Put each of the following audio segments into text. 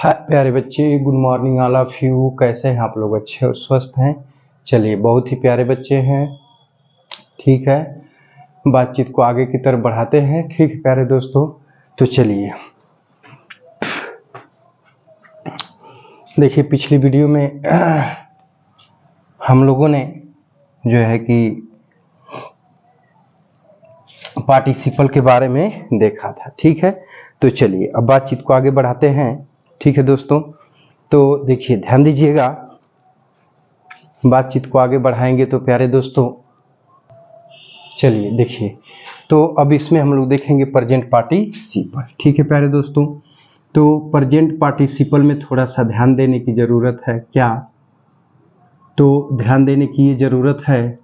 हाय प्यारे बच्चे, good morning all of you. कैसे हैं आप लोग? अच्छे और स्वस्थ हैं? चलिए, बहुत ही प्यारे बच्चे हैं। ठीक है, बातचीत को आगे की तरफ बढ़ाते हैं। ठीक है प्यारे दोस्तों, तो चलिए देखिए, पिछली वीडियो में हम लोगों ने जो है कि पार्टिसिपल के बारे में देखा था। ठीक है, तो चलिए अब बातचीत को आगे बढ़ाते हैं। ठीक है दोस्तों, तो देखिए ध्यान दीजिएगा, बातचीत को आगे बढ़ाएंगे तो प्यारे दोस्तों। चलिए देखिए, तो अब इसमें हम लोग देखेंगे प्रेजेंट पार्टिसिपल। ठीक है प्यारे दोस्तों, तो प्रेजेंट पार्टिसिपल में थोड़ा सा ध्यान देने की ज़रूरत है। क्या? तो ध्यान देने की ये ज़रूरत है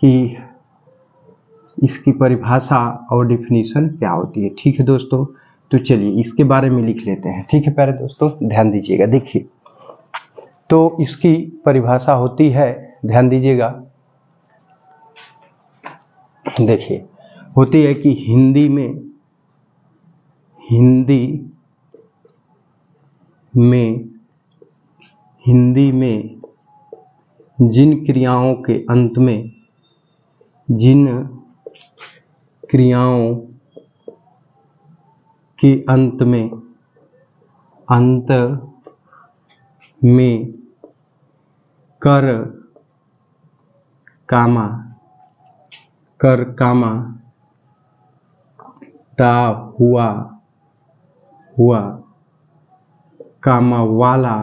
कि इसकी परिभाषा और डिफिनीशन क्या होती है। ठीक है दोस्तों, तो चलिए इसके बारे में लिख लेते हैं। ठीक है प्यारे दोस्तों, ध्यान दीजिएगा। देखिए, तो इसकी परिभाषा होती है, ध्यान दीजिएगा, देखिए होती है कि हिंदी में जिन क्रियाओं के अंत में कर ता हुआ वाला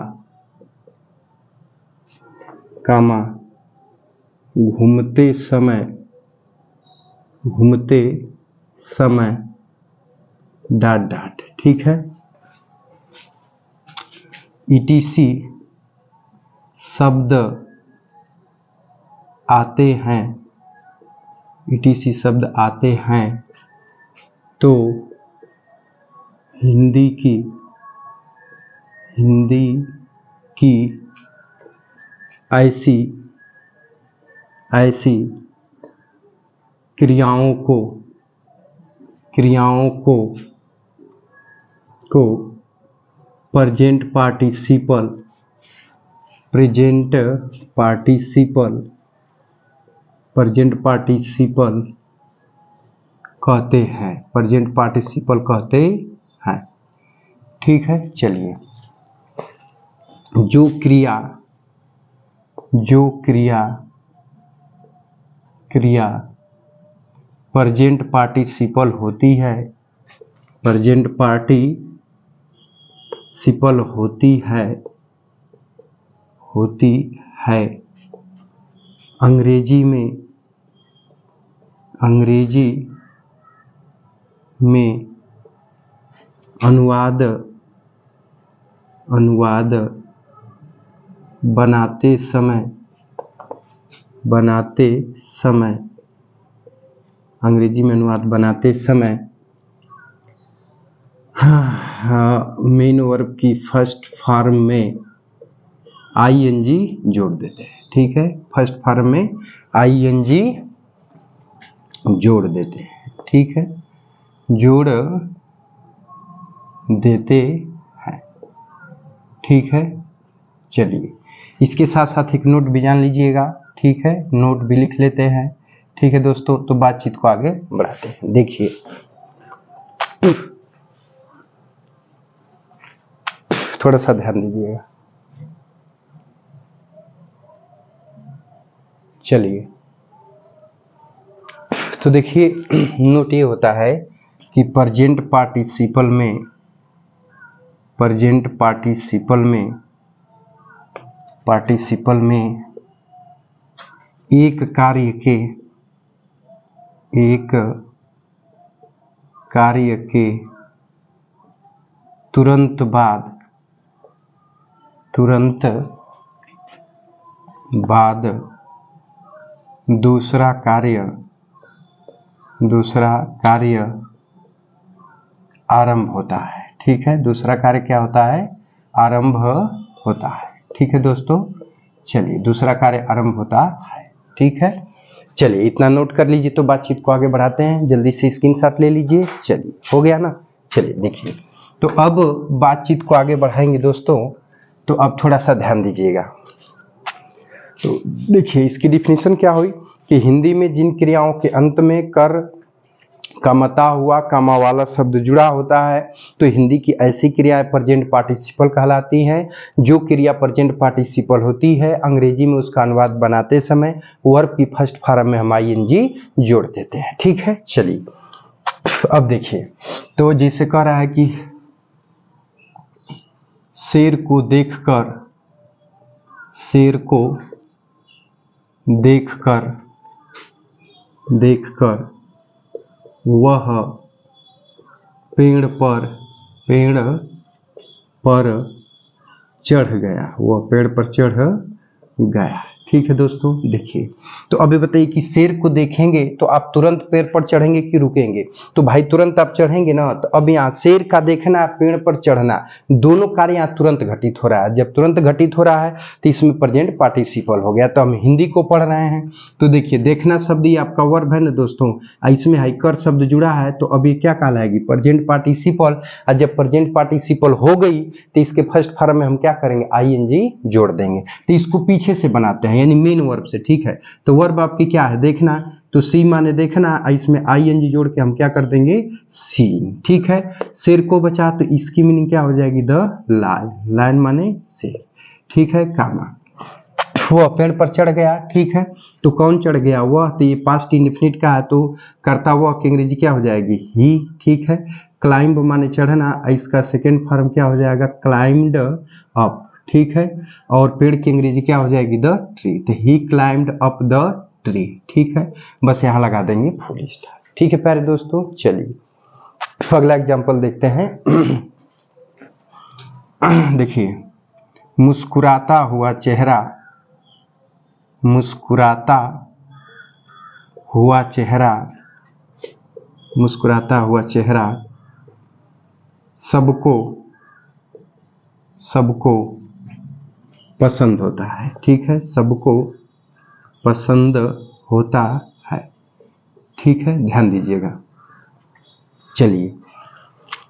घूमते समय ... ठीक है, ETC शब्द आते हैं तो हिंदी की ऐसी क्रियाओं को प्रेजेंट पार्टिसिपल कहते हैं। ठीक है, चलिए, जो क्रिया प्रेजेंट पार्टिसिपल होती है अंग्रेजी में अनुवाद बनाते समय मेन वर्ब की फर्स्ट फॉर्म में ING जोड़ देते हैं। ठीक है, फर्स्ट फॉर्म में ING जोड़ देते हैं। ठीक है, जोड़ देते हैं। ठीक है, चलिए इसके साथ साथ एक नोट भी जान लीजिएगा। ठीक है, नोट भी लिख लेते हैं। ठीक है दोस्तों, तो बातचीत को आगे बढ़ाते हैं। देखिए, थोड़ा सा ध्यान दीजिएगा। चलिए, तो देखिए नोट ये होता है कि प्रेजेंट पार्टिसिपल में एक कार्य के तुरंत बाद दूसरा कार्य आरंभ होता है। ठीक है, दूसरा कार्य क्या होता है? आरंभ होता है। ठीक है दोस्तों, चलिए दूसरा कार्य आरंभ होता है। ठीक है, चलिए इतना नोट कर लीजिए, तो बातचीत को आगे बढ़ाते हैं। जल्दी से स्क्रीनशॉट ले लीजिए। चलिए, हो गया ना? चलिए देखिए, तो अब बातचीत को आगे बढ़ाएंगे दोस्तों। तो अब थोड़ा सा ध्यान दीजिएगा। तो देखिए इसकी डिफिनीशन क्या हुई कि हिंदी में जिन क्रियाओं के अंत में कर का मता हुआ कामा वाला शब्द जुड़ा होता है तो हिंदी की ऐसी क्रियाएं प्रेजेंट पार्टिसिपल कहलाती हैं। जो क्रिया प्रेजेंट पार्टिसिपल होती है अंग्रेजी में उसका अनुवाद बनाते समय वर्ब की फर्स्ट फॉर्म में हम आईएनजी जोड़ देते हैं। ठीक है, चलिए अब देखिए। तो जैसे कह रहा है कि शेर को देखकर वह पेड़ पर चढ़ गया। ठीक है दोस्तों, देखिए तो अभी बताइए कि शेर को देखेंगे तो आप तुरंत पेड़ पर चढ़ेंगे कि रुकेंगे? तो भाई तुरंत आप चढ़ेंगे ना। तो अब यहाँ शेर का देखना, पेड़ पर चढ़ना, दोनों कार्य यहाँ तुरंत घटित हो रहा है। जब तुरंत घटित हो रहा है तो इसमें प्रेजेंट पार्टिसिपल हो गया। तो हम हिंदी को पढ़ रहे हैं तो देखिए देखना शब्द ये आपका वर्ब है ना दोस्तों, इसमें हाइकर शब्द जुड़ा है तो अभी क्या कहलाएगी? Present participle. और जब प्रेजेंट पार्टिसिपल हो गई तो इसके फर्स्ट फॉर्म में हम क्या करेंगे? आईएनजी जोड़ देंगे। तो इसको पीछे से बनाते हैं यानी मेन वर्ब से। ठीक है, तो वर्ब आपकी क्या है? देखना। तो सी माने देखना, इसमें आईएनजी जोड़ के हम क्या कर देंगे? सीइंग। ठीक है, शेर को बचा तो इसकी मीनिंग क्या हो जाएगी? The lion. लायन माने शेर। ठीक है, कामा वह पेड़ पर चढ़ गया। ठीक है, तो कौन चढ़ गया? वह। तो ये पास्ट इंडेफिनिट का है तो करता हुआ की अंग्रेजी क्या हो जाएगी? ही। ठीक है, क्लाइंब माने चढ़ना, इसका सेकेंड फॉर्म क्या हो जाएगा? Climbed up. ठीक है, और पेड़ की अंग्रेजी क्या हो जाएगी? The tree. तो ही क्लाइंब्ड अप द ट्री। ठीक है, बस यहाँ लगा देंगे फुल स्टॉप। ठीक है प्यारे दोस्तों, चलिए अगला एग्जांपल देखते हैं। देखिए मुस्कुराता हुआ चेहरा सबको पसंद होता है। ठीक है, सबको पसंद होता है। ठीक है, ध्यान दीजिएगा। चलिए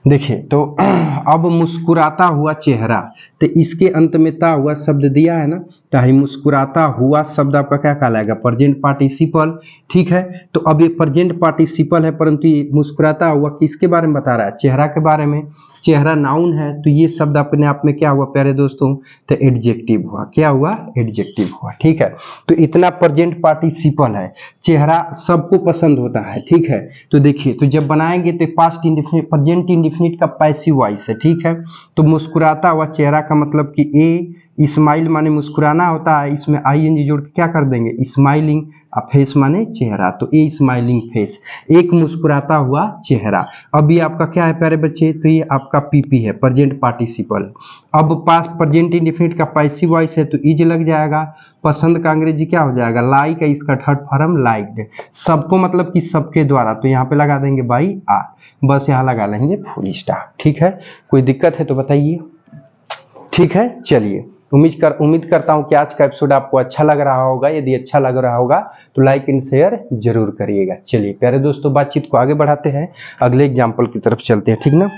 देखिए तो अब मुस्कुराता हुआ चेहरा, तो इसके अंत में ता हुआ शब्द दिया है ना, तो मुस्कुराता हुआ शब्द आपका क्या कहलाएगा? Present participle. ठीक है, तो अब ये प्रेजेंट पार्टिसिपल है परंतु ये मुस्कुराता हुआ किसके बारे में बता रहा है? चेहरा के बारे में। चेहरा नाउन है तो ये शब्द अपने आप में क्या हुआ प्यारे दोस्तों? तो एडजेक्टिव हुआ। क्या हुआ? एडजेक्टिव हुआ। ठीक है, तो इतना प्रेजेंट पार्टिसिपल है, चेहरा सबको पसंद होता है। ठीक है, तो देखिए तो जब बनाएंगे तो पास्ट इंडेफिनिट प्रेजेंट इंडेफिनिट का पैसिव वॉइस है। ठीक है, तो मुस्कुराता हुआ चेहरा का मतलब कि स्माइल माने मुस्कुराना होता है, इसमें आईएनजी जोड़ के क्या कर देंगे? स्माइलिंग। फेस माने चेहरा, तो ए स्माइलिंग फेस, एक मुस्कुराता हुआ चेहरा। अब ये आपका क्या है प्यारे बच्चे? तो ये आपका पीपी है, प्रेजेंट पार्टिसिपल। अब पास्ट प्रेजेंट इंडेफिनिट का पैसिव वॉइस है तो इज लग जाएगा। पसंद का अंग्रेजी क्या हो जाएगा? लाइक है, इसका थर्ड फॉर्म लाइक्ड। सबको मतलब कि सबके द्वारा, तो यहाँ पे लगा देंगे बाई आर। बस यहाँ लगा लेंगे फुल स्टॉप। ठीक है, कोई दिक्कत है तो बताइए। ठीक है, चलिए उम्मीद करता हूं कि आज का एपिसोड आपको अच्छा लग रहा होगा। यदि अच्छा लग रहा होगा तो लाइक एंड शेयर जरूर करिएगा। चलिए प्यारे दोस्तों, बातचीत को आगे बढ़ाते हैं, अगले एग्जाम्पल की तरफ चलते हैं। ठीक ना?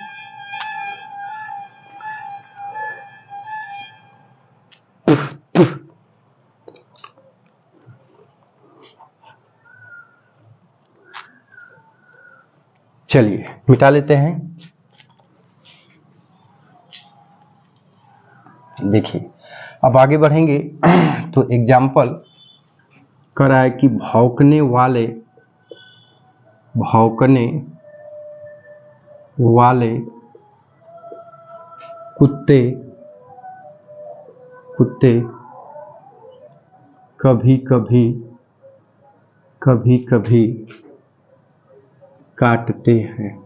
चलिए मिटा लेते हैं। देखिए अब आगे बढ़ेंगे तो एग्जाम्पल कर रहा है कि भौंकने वाले कुत्ते कभी कभी काटते हैं।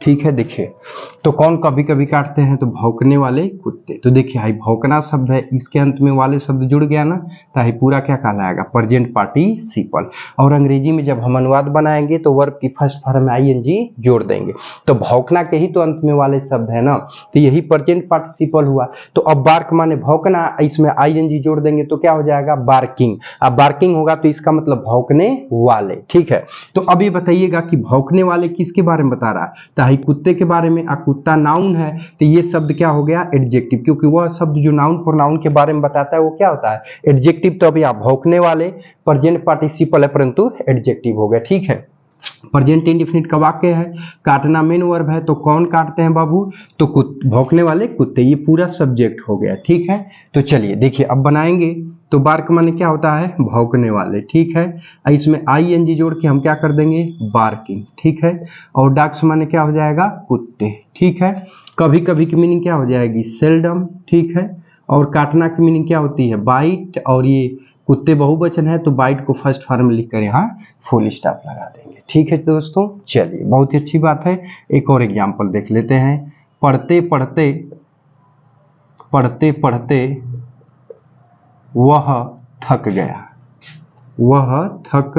ठीक है। देखिए तो कौन कभी कभी काटते हैं, तो भौंकने वाले कुत्ते। तो देखिए हाई भौंकना शब्द है, इसके अंत में वाले शब्द जुड़ गया ना, तो हाई पूरा क्या कहलाएगा, प्रेजेंट पार्टिसिपल। और अंग्रेजी में जब हम अनुवाद बनाएंगे तो वर्ब की फर्स्ट फॉर्म में आईएनजी जोड़ देंगे। तो भौंकना के ही तो अंत में वाले शब्द है ना, तो यही प्रेजेंट पार्टिसिपल हुआ। तो अब बार्क माने भौंकना, इसमें आईएनजी जोड़ देंगे तो क्या हो जाएगा, बार्किंग। अब बार्किंग होगा तो इसका मतलब भौंकने वाले। ठीक है, तो अब ये बताइएगा कि भौंकने वाले किसके बारे में बता रहा है, तो हाई कुत्ते के बारे में। कुत्ता नाउन है तो ये शब्द क्या हो गया, एडजेक्टिव, क्योंकि वह शब्द जो नाउन प्रोनाउन के बारे में बताता है वो क्या होता है, एडजेक्टिव। तो अभी आप भौंकने वाले प्रेजेंट पार्टिसिपल है परंतु एडजेक्टिव हो गया। ठीक है, प्रेजेंट इंडेफिनिट का वाक्य है, काटना मेन वर्ब है, तो कौन काटते हैं बाबू, तो भौंकने वाले कुत्ते, ये पूरा सब्जेक्ट हो गया। ठीक है, तो चलिए देखिए अब बनाएंगे। तो बार्क माने क्या होता है, भौंकने वाले। ठीक है, इसमें आईएनजी जोड़ के हम क्या कर देंगे, बार्किंग। ठीक है, और डॉग्स माने क्या हो जाएगा, कुत्ते। ठीक है, कभी कभी की मीनिंग क्या हो जाएगी, सेल्डम। ठीक है, और काटना की मीनिंग क्या होती है, बाइट। और ये कुत्ते बहुवचन है तो बाइट को फर्स्ट फॉर्म में लिख कर यहाँ फुल स्टॉप लगा देंगे। ठीक है दोस्तों, चलिए बहुत ही अच्छी बात है। एक और एग्जाम्पल देख लेते हैं। पढ़ते पढ़ते पढ़ते पढ़ते वह थक गया, वह थक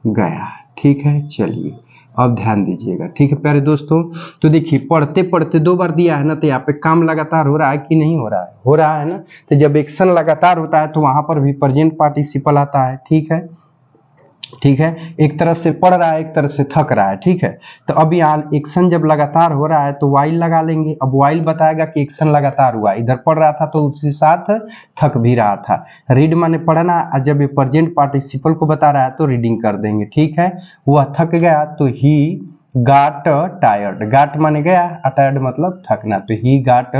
गया। ठीक है, चलिए अब ध्यान दीजिएगा। ठीक है प्यारे दोस्तों, तो देखिए पढ़ते पढ़ते दो बार दिया है ना, तो यहाँ पे काम लगातार हो रहा है कि नहीं हो रहा है, हो रहा है ना। तो जब एक्शन लगातार होता है तो वहां पर भी प्रेजेंट पार्टिसिपल आता है। ठीक है, ठीक है, एक तरह से पढ़ रहा है, एक तरह से थक रहा है। ठीक है, तो अब यहाँ एक्शन जब लगातार हो रहा है तो वाइल लगा लेंगे। अब वाइल बताएगा कि एक्शन लगातार हुआ, इधर पढ़ रहा था तो उसके साथ थक भी रहा था। रीड माने पढ़ना, और जब ये प्रेजेंट पार्टिसिपल को बता रहा है तो रीडिंग कर देंगे। ठीक है, वह थक गया तो ही गाट टायर्ड। गाट माने गया, टायर्ड मतलब थकना, तो ही गाट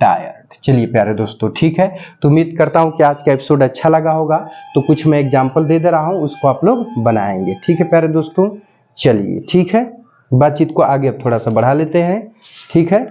टायर्ड। चलिए प्यारे दोस्तों, ठीक है, तो उम्मीद करता हूं कि आज का एपिसोड अच्छा लगा होगा। तो कुछ मैं एग्जांपल दे रहा हूं, उसको आप लोग बनाएंगे। ठीक है प्यारे दोस्तों, चलिए ठीक है, बातचीत को आगे अब थोड़ा सा बढ़ा लेते हैं। ठीक है,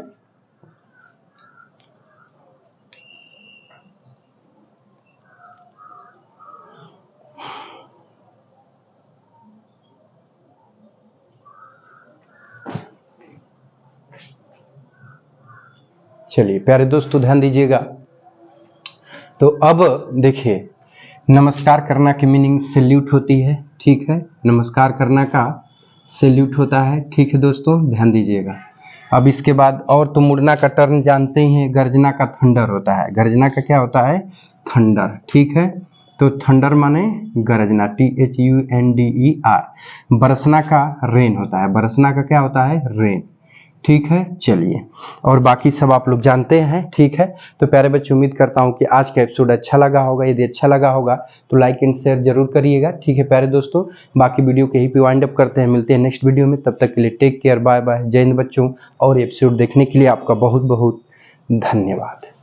चलिए प्यारे दोस्तों ध्यान दीजिएगा। तो अब देखिए, नमस्कार करना की मीनिंग सैल्यूट होती है। ठीक है, नमस्कार करना का सैल्यूट होता है। ठीक है दोस्तों, ध्यान दीजिएगा। अब इसके बाद और तो मुड़ना का टर्न जानते ही हैं, गर्जना का थंडर होता है। गर्जना का क्या होता है, थंडर। ठीक है, तो थंडर माने गरजना, THUNDER। बरसना का रेन होता है, बरसना का क्या होता है, रेन। ठीक है, चलिए और बाकी सब आप लोग जानते हैं। ठीक है, तो प्यारे बच्चे उम्मीद करता हूं कि आज का एपिसोड अच्छा लगा होगा। यदि अच्छा लगा होगा तो लाइक एंड शेयर जरूर करिएगा। ठीक है प्यारे दोस्तों, बाकी वीडियो के यहीं पे वाइंड अप करते हैं, मिलते हैं नेक्स्ट वीडियो में। तब तक के लिए टेक केयर, बाय बाय, जय हिंद बच्चों। और एपिसोड देखने के लिए आपका बहुत बहुत धन्यवाद।